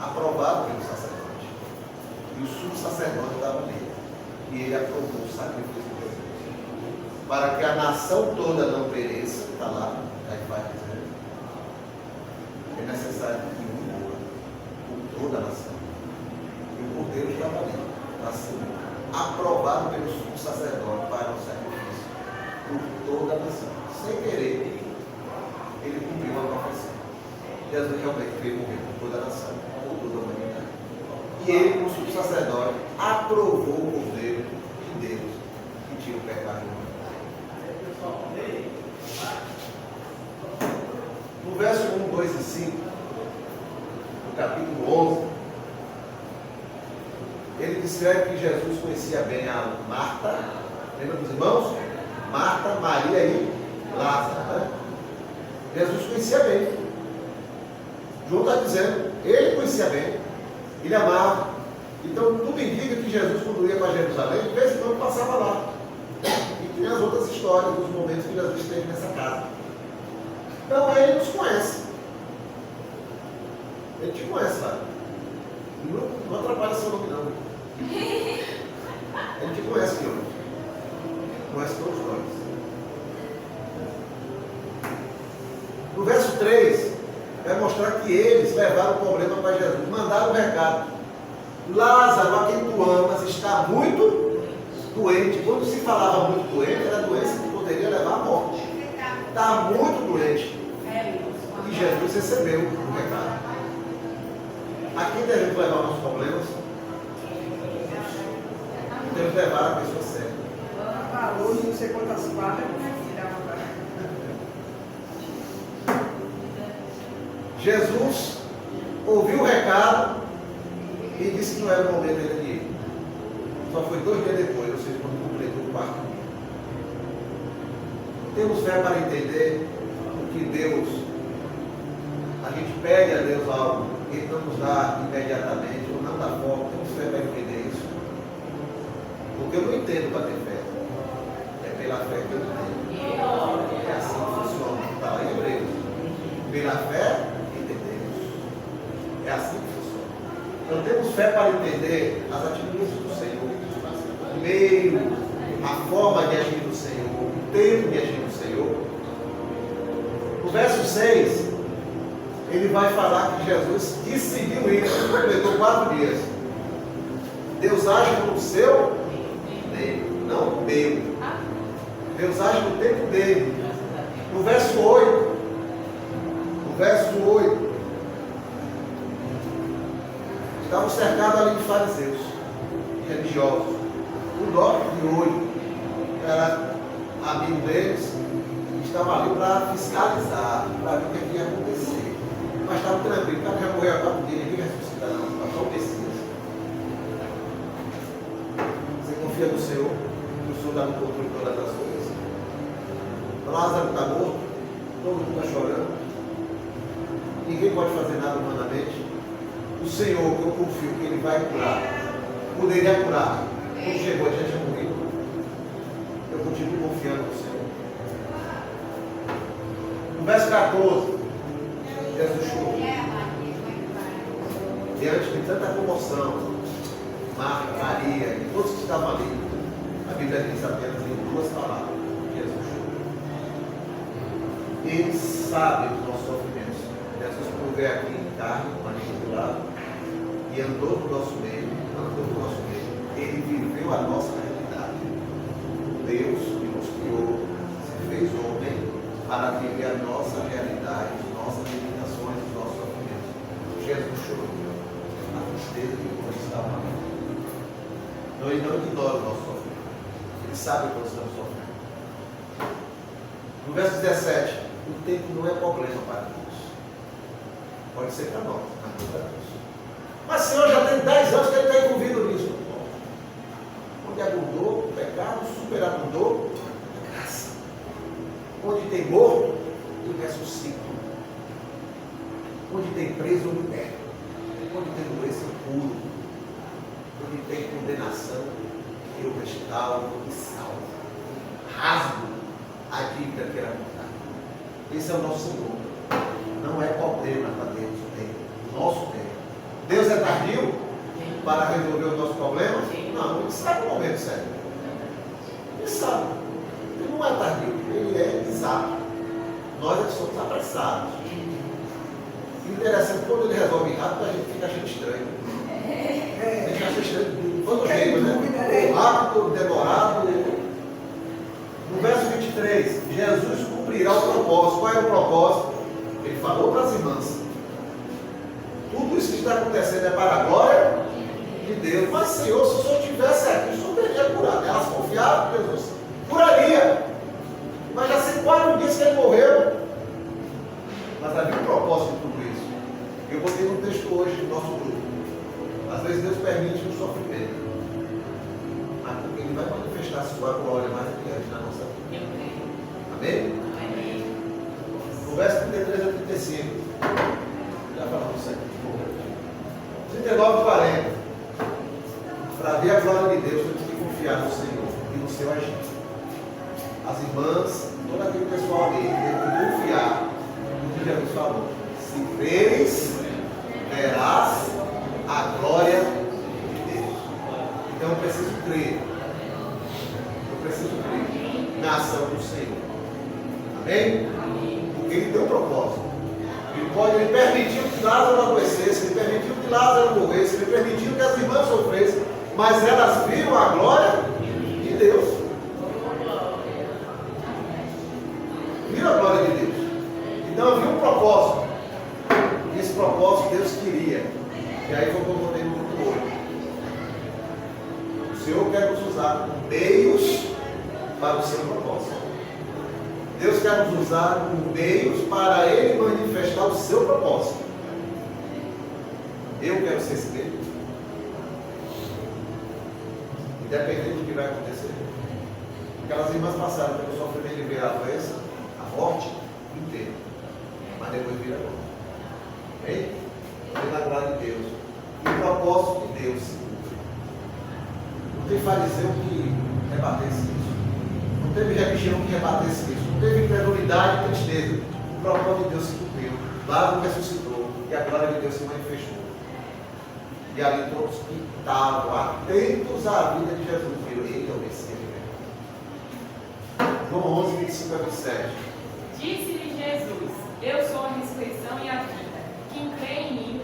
aprovado pelo sacerdote. E o sumo sacerdote estava ali. E ele aprovou o sacrifício de Jesus. Para que a nação toda não pereça, está lá, aí vai dizer, é necessário que um morra por toda a nação. E o cordeiro estava ali, para ser aprovado pelo sumo sacerdote para o sacrifício por toda a nação. Sem querer, ele cumpriu a profecia. Jesus realmente veio morrer por toda a nação, por toda a humanidade. E ele, como sumo sacerdote, aprovou o cordeiro de Deus que tira o pecado do mundo. No verso 1, 2 e 5, no capítulo 11, ele descreve que Jesus conhecia bem a Marta, lembra dos irmãos? Marta, Maria e Lázaro. Né? Jesus conhecia bem. João está dizendo, ele conhecia bem, ele amava. Então tudo indica que Jesus, quando ia para Jerusalém, de vez em quando passava lá. E tem as outras histórias dos momentos que Jesus esteve nessa casa. Então ele nos conhece. Ele te conhece, sabe? Não atrapalha seu nome, não. Ele te conhece, Deus. Conhece todos nós. mostrar que eles levaram o problema para Jesus, mandaram o recado. Lázaro, a quem tu amas, está muito doente. Quando se falava muito doente, era doença que poderia levar à morte. Está muito doente. E Jesus recebeu o recado. A quem devemos levar os nossos problemas? Devemos levar a pessoa certa. Ela falou de não sei quantas quadras, Jesus ouviu o recado e disse que não era o momento ainda de ir. Só foi 2 dias depois, ou seja, quando completou o 4º dia. Temos fé para entender o que Deus, a gente pede a Deus algo, Ele não nos dá imediatamente, ou não dá forma. Temos fé para entender isso. Porque eu não entendo para ter fé. É pela fé que eu entendo. É assim que funciona. Está lá em Hebreus. Pela fé, entendemos. É assim que funciona. Então temos fé para entender as atitudes do Senhor, o meio, a forma de agir do Senhor, o tempo de agir do Senhor. No verso 6, ele vai falar que Jesus decidiu ir, completou 4 dias. Deus age no seu tempo, não no meu. Deus age no tempo dele. No verso 8, estavam cercados ali de fariseus, religiosos. O dono de olho era amigo deles, estava ali para fiscalizar, para ver o que ia acontecer. Mas estava tranquilo, o cara já morreu há 4 dias, ninguém ressuscita não, só o Messias. Você confia no Senhor, que o Senhor dá no controle de todas as coisas. Lázaro está morto, todo mundo está chorando. Ninguém pode fazer nada humanamente. O Senhor, que eu confio que Ele vai curar, poderia curar. Quando chegou, a gente tinha morrido. Eu continuo confiando no Senhor. No verso 14, Jesus chorou. Diante de tanta comoção, Marta, Maria e todos que estavam ali, a Bíblia diz apenas em 2 palavras: Jesus chorou. Ele sabe dos nossos sofrimentos. Jesus provê aqui em carne, com a língua do lado, e andou no nosso meio, Ele viveu a nossa realidade. Deus que nos criou, se fez homem para viver a nossa realidade, nossas limitações, os nossos sofrimentos. Jesus chorou a tristeza de quando estava ali. Então Ele não ignora o nosso sofrimento. Ele sabe quando estamos sofrendo. No verso 17, o tempo não é problema para Deus. Pode ser para nós, mas não para Deus. Mas Senhor, já tem 10 anos que Ele está envolvido nisso. Onde abundou o pecado, superabundou a graça. Onde tem morto, eu ressuscito. Onde tem preso, eu liberto. Onde tem doença, eu curo. Onde tem condenação, eu restauro e salvo. Rasgo a dívida que era montada. Esse é o nosso Senhor. Não é problema para Deus o tempo. Nosso tempo. Deus é tardio para resolver os nossos problemas? Não, Ele sabe o momento certo. Ele sabe. Ele não é tardio, Ele é exato. Nós é que somos apressados. Interessante, quando Ele resolve rápido, a gente fica achando estranho. A gente acha estranho. Todo jeito, né? Rápido, demorado. No verso 23, Jesus cumprirá o propósito. Qual é o propósito? Ele falou para as irmãs. Tudo isso que está acontecendo é para a glória de Deus. Mas, Senhor, se o Senhor estivesse aqui, o Senhor teria curado. Elas confiavam em Jesus. Curaria. Mas já sei 4 dias que Ele morreu. Mas havia um propósito em tudo isso. Eu botei um texto hoje no nosso grupo. Às vezes Deus permite um sofrimento. Mas porque Ele vai manifestar a sua glória mais adiante na nossa vida. Amém? Amém. No verso 33 a 35. Já falamos isso aqui. 39 e 40. Para ver a glória de Deus, temos que confiar no Senhor e no seu agir. As irmãs, todo aquele pessoal ali, tem que confiar no que Jesus falou. Se creres, verás a glória de Deus. Então eu preciso crer. Eu preciso crer na ação do Senhor. Amém? Porque Ele tem um propósito. Ele permitiu que Lázaro adoecesse, ele permitiu que Lázaro morresse, ele permitiu que as irmãs sofressem, mas elas viram a glória de Deus. Viram a glória de Deus. Então havia um propósito. E esse propósito Deus queria. E aí foi o que eu contei no grupo hoje. O Senhor quer nos usar como meios para o seu propósito. Deus quer nos usar como meios para Ele manifestar o seu propósito. Eu quero ser esse meio. Independente do que vai acontecer. Aquelas irmãs passaram pelo sofrimento de ver a doença, a morte inteira. Mas depois vira agora. Amém? Pela glória de Deus. E o propósito de Deus se cumpre. Não tem fariseu que rebatesse isso. Não teve religião que rebatesse isso. Não teve incredulidade e tristeza. O propósito de Deus se cumpriu. Lázaro ressuscitou. E a glória de Deus se manifestou. E ali todos que estavam atentos à vida de Jesus viram: ele é o Messias de verdade. João 11, 25 a 27. Disse-lhe Jesus: eu sou a ressurreição e a vida. Quem crê em mim,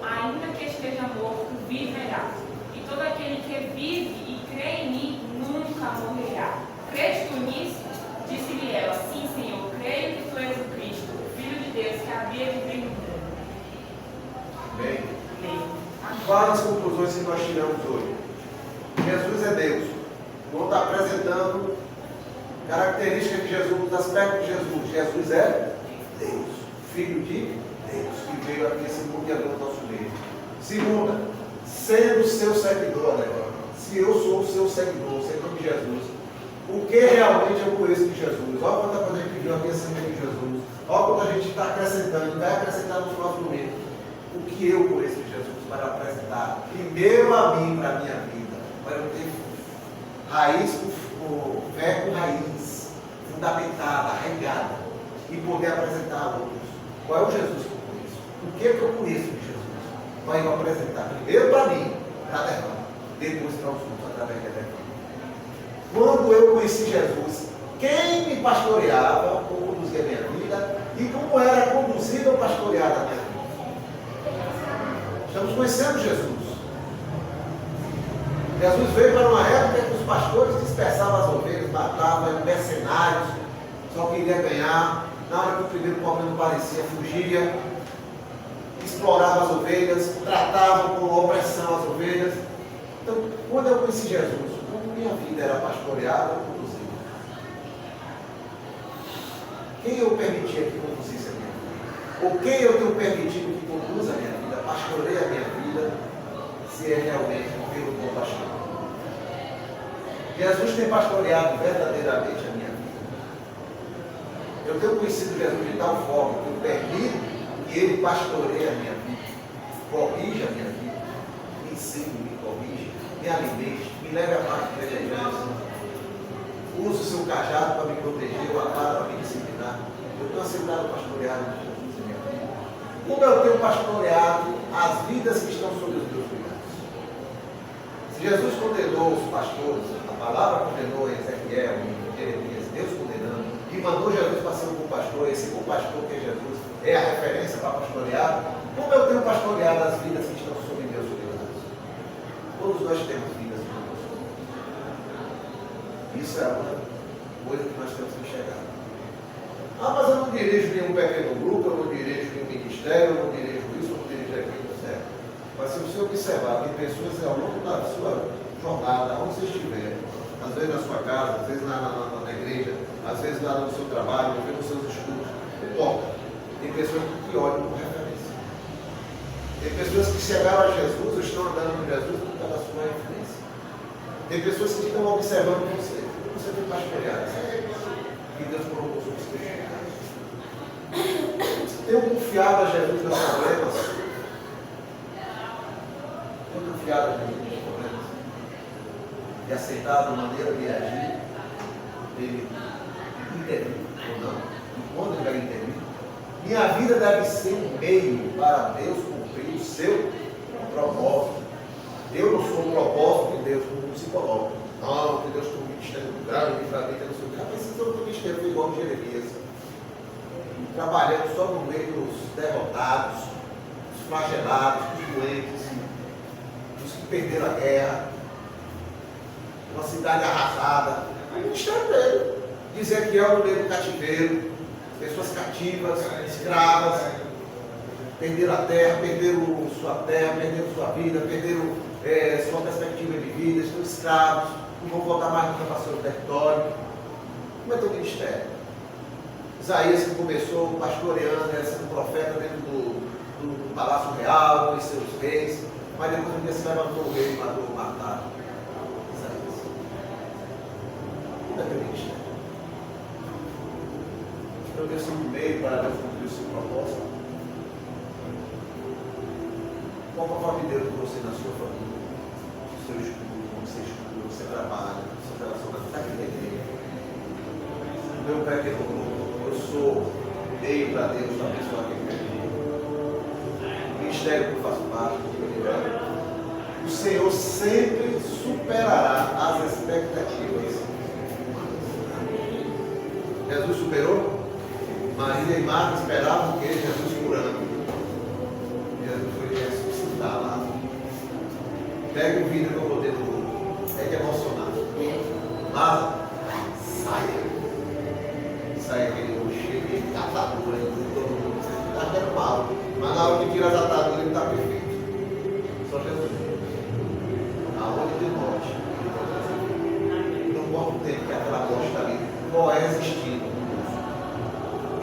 ainda que esteja morto, viverá. E todo aquele que vive e crê em mim nunca morrerá. Crês tu nisso? Disse-lhe ela: sim, Senhor, creio que tu és o Cristo, o Filho de Deus, que havia de vir no mundo. Bem, várias conclusões que nós tiramos hoje. Jesus é Deus. Não está apresentando características de Jesus, os aspectos de Jesus. Jesus é Deus, Filho de Deus, que veio aqui esse mundo e abriu o nosso meio. Segunda, sendo seu seguidor, né? Se eu sou o seu seguidor, seguidor de Jesus, o que realmente eu conheço de Jesus? Olha quanta coisa a gente viu aqui acerca de Jesus. Olha quanta a gente está acrescentando, vai acrescentar nos próximos meses. O que eu conheço de Jesus para apresentar primeiro a mim, para a minha vida, para eu ter raiz com fé com raiz, fundamentada, arraigada, e poder apresentar a outros. Qual é o Jesus que eu conheço? O que é que eu conheço de Jesus? Vai eu apresentar primeiro para mim, para a terra, depois para os outros, através da terra. Quando eu conheci Jesus, quem me pastoreava, como conduzia a minha vida, e como era conduzido ou pastoreado a minha vida. Estamos conhecendo Jesus. Jesus veio para uma época em que os pastores dispersavam as ovelhas, matavam, eram mercenários, só queria ganhar. Na hora que o primeiro problema parecia, fugia, explorava as ovelhas, tratavam com opressão as ovelhas. Então, quando eu conheci Jesus, como minha vida era pastoreada ou conduzida? Quem eu permitia que conduzisse a minha vida? Ou quem eu tenho permitido que conduza a minha vida, pastoreie a minha vida, se é realmente pelo bom pastor? Jesus tem pastoreado verdadeiramente a minha vida. Eu tenho conhecido Jesus de tal forma que eu permito que Ele pastoreie a minha vida, corrija a minha vida, me ensine, me corrija, me alimente, me leve a parte da igreja, use o seu cajado para me proteger, o amparo para me disciplinar. Eu tenho aceitado o pastoreado de Jesus em minha vida. Como eu tenho pastoreado as vidas que estão sob os meus cuidados? Se Jesus condenou os pastores, a palavra condenou Ezequiel, Jeremias, Deus condenando, e mandou Jesus para ser um bom pastor, esse bom pastor que é Jesus, é a referência para pastorear. Como eu tenho pastoreado as vidas que estão sob meus cuidados? Todos nós temos vidas de Deus. Isso é uma coisa que nós temos que enxergar. Ah, mas eu não dirijo nenhum pequeno grupo, eu não dirijo nenhum ministério, eu não dirijo isso, eu não dirijo aquilo, certo? Mas se você observar, tem pessoas ao longo da sua jornada, onde você estiver, às vezes na sua casa, às vezes na igreja, às vezes lá no seu trabalho, às vezes nos seus estudos, não importa. Tem pessoas que olham como referência. Tem pessoas que chegaram a Jesus, ou estão andando com Jesus por causa da sua influência. Tem pessoas que estão observando você. Você tem pastoreado. Que Deus colocou sobre você. Tenho confiado a Jesus nos problemas. Tenho confiado a Jesus nos problemas. E aceitado a maneira de agir, dele intervir ou não, e quando ele vai intervir. Minha vida deve ser um meio para Deus cumprir o seu propósito. Eu não sou o propósito de Deus, como se coloca. Não, que Deus tem um ministério grave, livramento, não sei o que. Já precisa de um ministério igual de Jeremias. trabalhando só no meio dos derrotados, dos flagelados, dos doentes, dos que perderam a guerra, uma cidade arrasada. O ministério dele. Dizer que é o meio do cativeiro, pessoas cativas, escravas, perderam a terra, perderam sua vida, perderam sua perspectiva de vida, estão escravos, não vão voltar mais nunca para seu território. Como é teu ministério? Isaías, que começou pastoreando, sendo profeta dentro do Palácio Real, com os seus reis, mas depois um dia se levantou o rei e matou o matado. Isaías. Como é teu ministério? Eu desci no meio para Deus cumprir o seu propósito. Qual a forma de Deus de você na sua família, no seu estudo, como você estuda, você trabalha, no seu relacionamento, está aqui dentro. Meu pequeno grupo, eu sou meio para Deus para abençoar aquele pequeno. O ministério que eu faço parte, o Senhor sempre superará as expectativas. Jesus superou? Maria e Marta esperavam que Jesus curando. Jesus foi ressuscitar lá. Pega o vidro com o poder do mundo. É que emocionado. Mas saia. Sai aquele cheio de atadura em todo mundo. Está até mal. Mas na hora que tira as ataduras ele está perfeito. Só Jesus. Aonde tem morte. Não importa o tempo que aquela morte está ali. Coexistindo.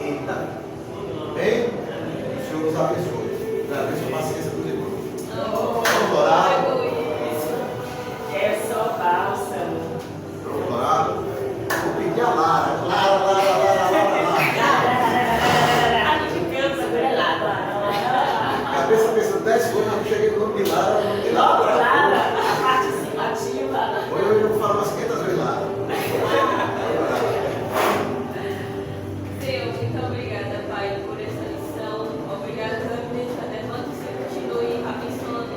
Ele está ali. Bem? O Senhor nos abençoe. Agradeço a paciência dos irmãos. Vamos orar. É só bálsamo. Vamos orar. Vou pedir a Lara. Lara. A gente cansa, Cabeça pensando 10 coisas, eu cheguei no nome de Lara. Lara. Participativa. Hoje eu vou falar umas 500 vezes Lara. Senhor, muito obrigada, Pai, por essa lição. Obrigada pela vida de quanto o Senhor continue abençoando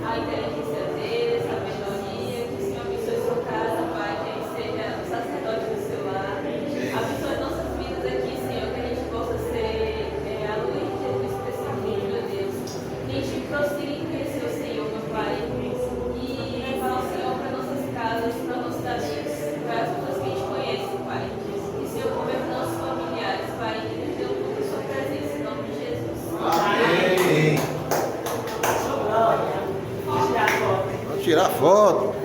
a inteligência dele, a sabedoria, que o Senhor abençoe sua casa, Pai, que ele seja o sacerdote do seu lar. Abençoe nossas vidas aqui, Senhor, que a gente possa ser a luz de Jesus para esse mundo, meu Deus. Que a gente prossiga em conhecer o Senhor, meu Pai, e levar o Senhor para nossas casas, para nossos amigos, para as pessoas que a gente conhece, Pai. Que o Senhor converta nossos familiares, Pai, que nos dê um pouco de sua presença, em nome de Jesus. Amém. Glória. Vamos tirar a foto. Vamos tirar foto.